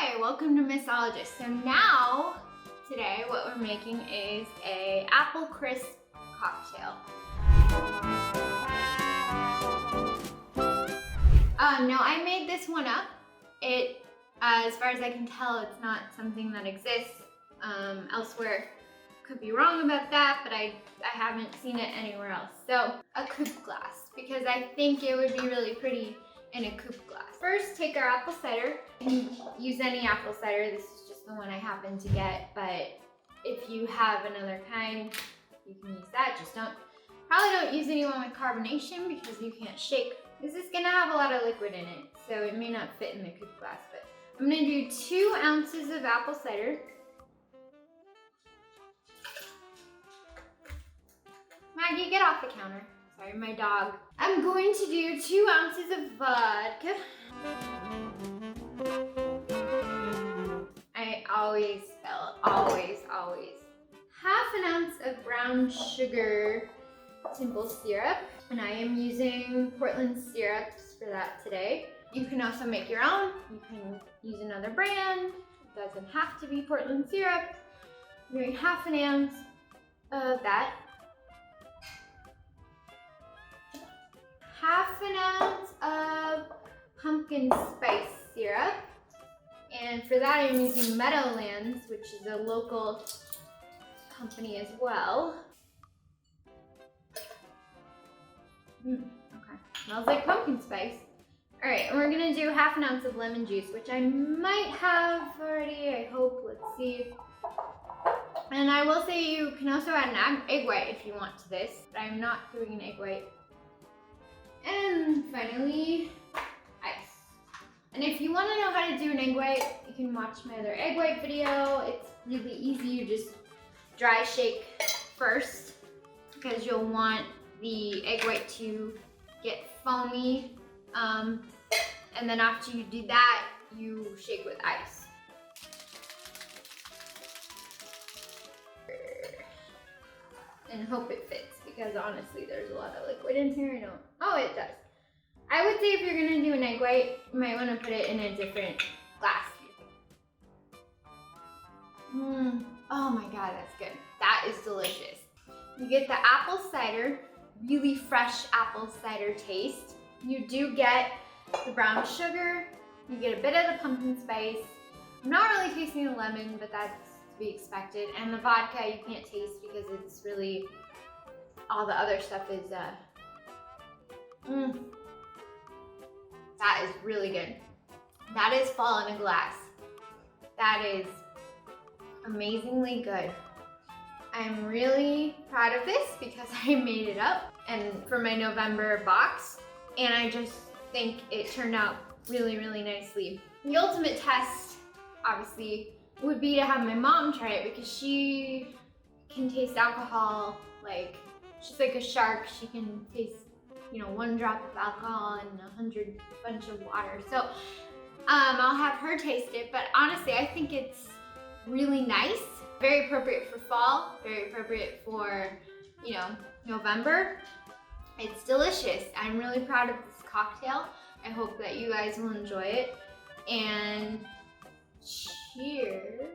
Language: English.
Hi, welcome to Missologist. So now, today, what we're making is a apple crisp cocktail. No, I made this one up. As far as I can tell, it's not something that exists elsewhere. Could be wrong about that, but I haven't seen it anywhere else. So, a coupe glass, because I think it would be really pretty in a coupe glass. First, take our apple cider. You can use any apple cider. This is just the one I happen to get, but if you have another kind, you can use that. Probably don't use anyone with carbonation because you can't shake. This is gonna have a lot of liquid in it, so it may not fit in the coupe glass, but I'm gonna do 2 ounces of apple cider. Maggie, get off the counter. Sorry, my dog. I'm going to do 2 ounces of vodka. I always spell always. Half an ounce of brown sugar simple syrup. And I am using Portland syrups for that today. You can also make your own. You can use another brand. It doesn't have to be Portland syrup. I'm doing half an ounce of that. Half an ounce of pumpkin spice syrup. And for that I'm using Meadowlands, which is a local company as well. Okay, smells like pumpkin spice. All right, and we're gonna do half an ounce of lemon juice, which I might have already, I hope, let's see. And I will say you can also add an egg white if you want to this, but I'm not doing an egg white. And finally, ice. And if you want to know how to do an egg white, you can watch my other egg white video. It's really easy. You just dry shake first because you'll want the egg white to get foamy. And then after you do that, you shake with ice. And hope it fits, because honestly there's a lot of liquid in here. Oh, it does. I would say if you're gonna do an egg white, you might want to put it in a different glass. Oh my god, that's good. That is delicious. You get the apple cider, really fresh apple cider taste. You do get the brown sugar, you get a bit of the pumpkin spice. I'm not really tasting the lemon, but that's to be expected. And the vodka you can't taste because it's really, all the other stuff is, that is really good. That is fall in a glass. That is amazingly good. I'm really proud of this because I made it up and for my November box, and I just think it turned out really, really nicely. The ultimate test, obviously, would be to have my mom try it because she can taste alcohol like, she's like a shark. She can taste, 1 drop of alcohol and 100 bunch of water. So I'll have her taste it, but honestly, I think it's really nice. Very appropriate for fall, very appropriate for, November. It's delicious. I'm really proud of this cocktail. I hope that you guys will enjoy it. And cheers.